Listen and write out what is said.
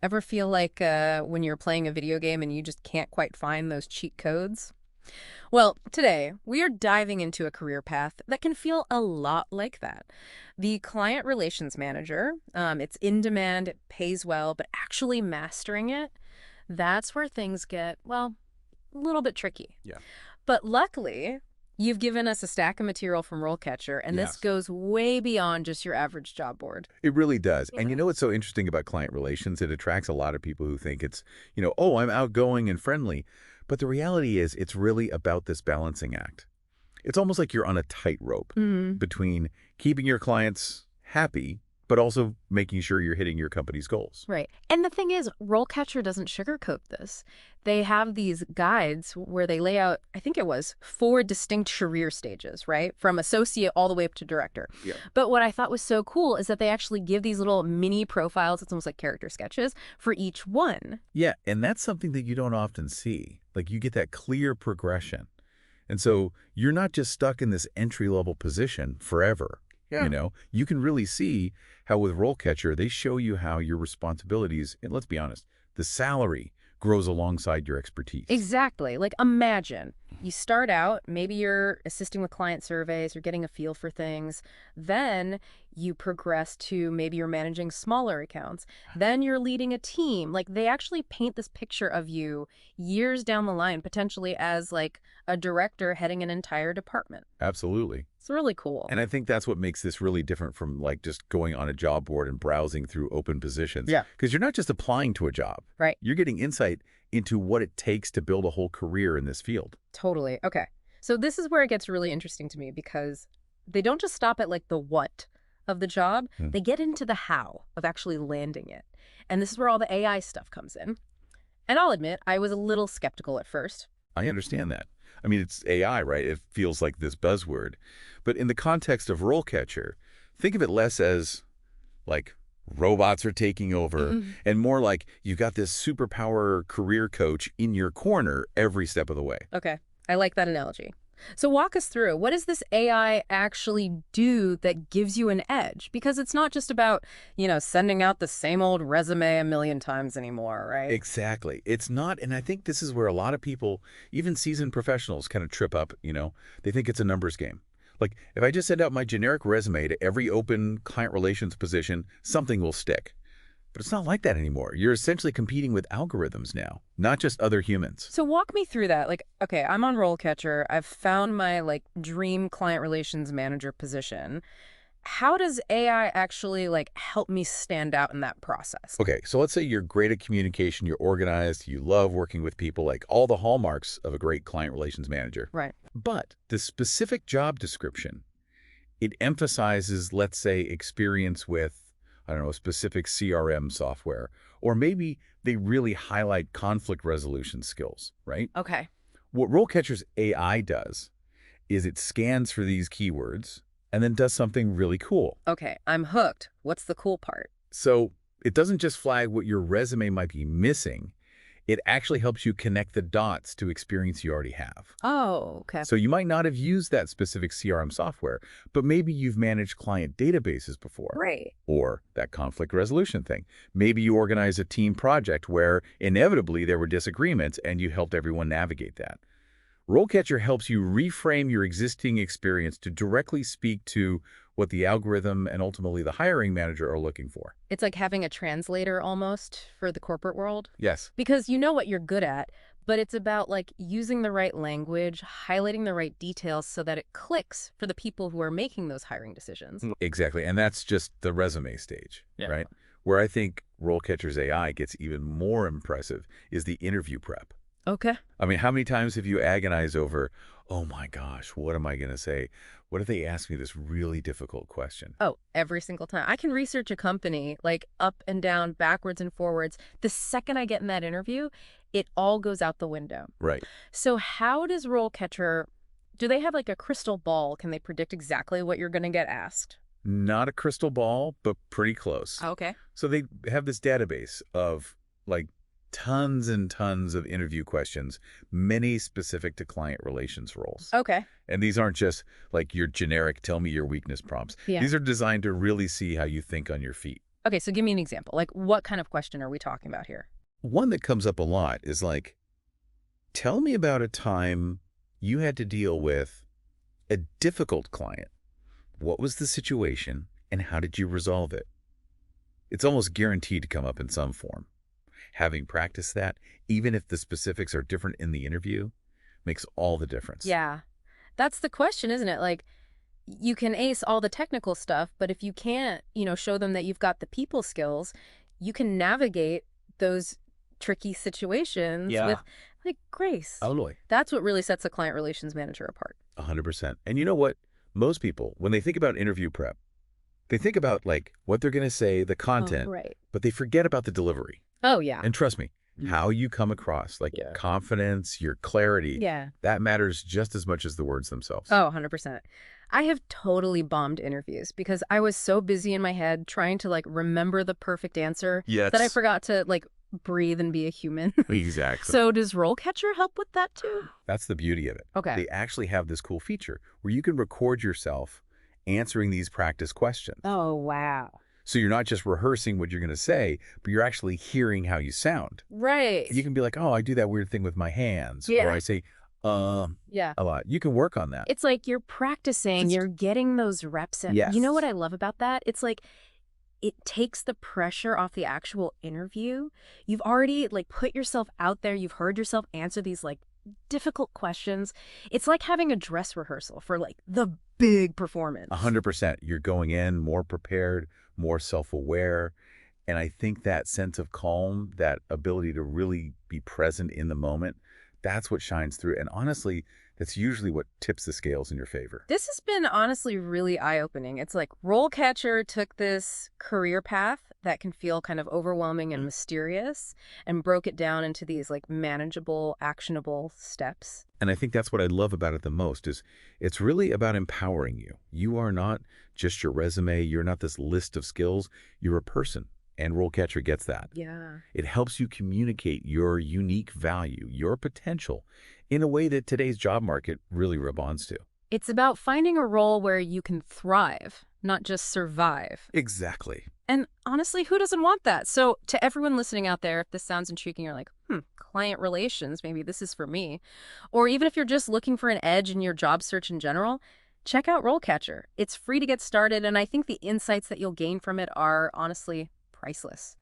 Ever feel like when you're playing a video game and you just can't quite find those cheat codes? Well, today we are diving into a career path that can feel a lot like that. The client relations manager, it's in demand, it pays well, but actually mastering it, that's where things get, well, a little bit tricky. Yeah. But luckily, you've given us a stack of material from RoleCatcher, and this Yes. goes way beyond just your average job board. It really does. And Yeah. you know what's so interesting about client relations? It attracts a lot of people who think it's, oh, I'm outgoing and friendly. But the reality is it's really about this balancing act. It's almost like you're on a tightrope Mhm. between keeping your clients happy, but also making sure you're hitting your company's goals. Right. And the thing is, RoleCatcher doesn't sugarcoat this. They have these guides where they lay out, I think it was, 4 distinct career stages, right? From associate all the way up to director. Yeah. But what I thought was so cool is that they actually give these little mini profiles, it's almost like character sketches, for each one. Yeah, and that's something that you don't often see. Like you get that clear progression. And so you're not just stuck in this entry-level position forever. Yeah. You can really see how with RoleCatcher, they show you how your responsibilities, and let's be honest, the salary grows alongside your expertise. Exactly. Like imagine you start out, maybe you're assisting with client surveys, you're getting a feel for things. Then you progress to maybe you're managing smaller accounts. Then you're leading a team. Like they actually paint this picture of you years down the line, potentially as like a director heading an entire department. Absolutely. It's really cool. And I think that's what makes this really different from like just going on a job board and browsing through open positions. Yeah. Because you're not just applying to a job. Right. You're getting insight into what it takes to build a whole career in this field. Totally. Okay. So this is where it gets really interesting to me because they don't just stop at like the what of the job, they get into the how of actually landing it. And this is where all the AI stuff comes in. And I'll admit, I was a little skeptical at first. I understand that. I mean, it's AI, right? It feels like this buzzword. But in the context of RoleCatcher, think of it less as like robots are taking over and more like you've got this superpower career coach in your corner every step of the way. Okay. I like that analogy. So walk us through, what does this AI actually do that gives you an edge? Because it's not just about, sending out the same old resume a million times anymore, right? Exactly. It's not, and I think this is where a lot of people, even seasoned professionals, kind of trip up, They think it's a numbers game. Like, if I just send out my generic resume to every open client relations position, something will stick. But it's not like that anymore. You're essentially competing with algorithms now, not just other humans. So walk me through that. Like, okay, I'm on RoleCatcher. I've found my dream client relations manager position. How does AI actually help me stand out in that process? Okay, so let's say you're great at communication, you're organized, you love working with people, like all the hallmarks of a great client relations manager. Right. But the specific job description, it emphasizes, let's say, experience with, I don't know, a specific CRM software, or maybe they really highlight conflict resolution skills, right? Okay. What RoleCatcher's AI does is it scans for these keywords and then does something really cool. Okay, I'm hooked. What's the cool part? So it doesn't just flag what your resume might be missing, it actually helps you connect the dots to experience you already have. Oh, okay. So you might not have used that specific CRM software, but maybe you've managed client databases before. Right. Or that conflict resolution thing. Maybe you organized a team project where inevitably there were disagreements and you helped everyone navigate that. RoleCatcher helps you reframe your existing experience to directly speak to what the algorithm and ultimately the hiring manager are looking for. It's like having a translator almost for the corporate world. Yes. Because you know what you're good at, but it's about using the right language, highlighting the right details so that it clicks for the people who are making those hiring decisions. Exactly. And that's just the resume stage, right? Where I think RoleCatcher's AI gets even more impressive is the interview prep. Okay. I mean, how many times have you agonized over, oh my gosh, what am I going to say? What if they ask me this really difficult question? Oh, every single time. I can research a company up and down, backwards and forwards. The second I get in that interview, it all goes out the window. Right. So how does RoleCatcher, do they have a crystal ball? Can they predict exactly what you're going to get asked? Not a crystal ball, but pretty close. Okay. So they have this database of tons and tons of interview questions, many specific to client relations roles. Okay. And these aren't just your generic tell me your weakness prompts. Yeah. These are designed to really see how you think on your feet. Okay, so give me an example. Like, what kind of question are we talking about here? One that comes up a lot is like, tell me about a time you had to deal with a difficult client. What was the situation and how did you resolve it? It's almost guaranteed to come up in some form. Having practiced that, even if the specifics are different in the interview, makes all the difference. Yeah, that's the question, isn't it? Like, you can ace all the technical stuff, but if you can't, show them that you've got the people skills, you can navigate those tricky situations Yeah. with like grace. Totally. That's what really sets a client relations manager apart. 100%. And you know what? Most people, when they think about interview prep, they think about like what they're going to say, the Oh, content, right. but they forget about the delivery. Oh, yeah. And trust me, Mm. how you come across, like Yeah. confidence, your clarity, Yeah. that matters just as much as the words themselves. Oh, 100%. I have totally bombed interviews because I was so busy in my head trying to like remember the perfect answer that I Yes. forgot to like breathe and be a human. Exactly. So does RoleCatcher help with that too? That's the beauty of it. Okay. They actually have this cool feature where you can record yourself answering these practice questions. Oh, wow. So you're not just rehearsing what you're going to say, but you're actually hearing how you sound. Right. You can be like, oh, I do that weird thing with my hands, or Yeah. I say, Yeah. a lot. You can work on that. It's like you're practicing, you're getting those reps in. You know what Yes. I love about that? It's like it takes the pressure off the actual interview. You've already like put yourself out there. You've heard yourself answer these like difficult questions. It's like having a dress rehearsal for like the big performance. 100%. You're going in more prepared, more self-aware. And I think that sense of calm, that ability to really be present in the moment, that's what shines through. And honestly, that's usually what tips the scales in your favor. This has been honestly really eye-opening. It's like RoleCatcher took this career path that can feel kind of overwhelming and mysterious and broke it down into these like manageable, actionable steps. And I think that's what I love about it the most is it's really about empowering you. You are not just your resume. You're not this list of skills. You're a person. And RoleCatcher gets that. Yeah. It helps you communicate your unique value, your potential, in a way that today's job market really responds to. It's about finding a role where you can thrive, not just survive. Exactly. And honestly, who doesn't want that? So to everyone listening out there, if this sounds intriguing, you're like, client relations, maybe this is for me. Or even if you're just looking for an edge in your job search in general, check out RoleCatcher. It's free to get started, and I think the insights that you'll gain from it are honestly priceless.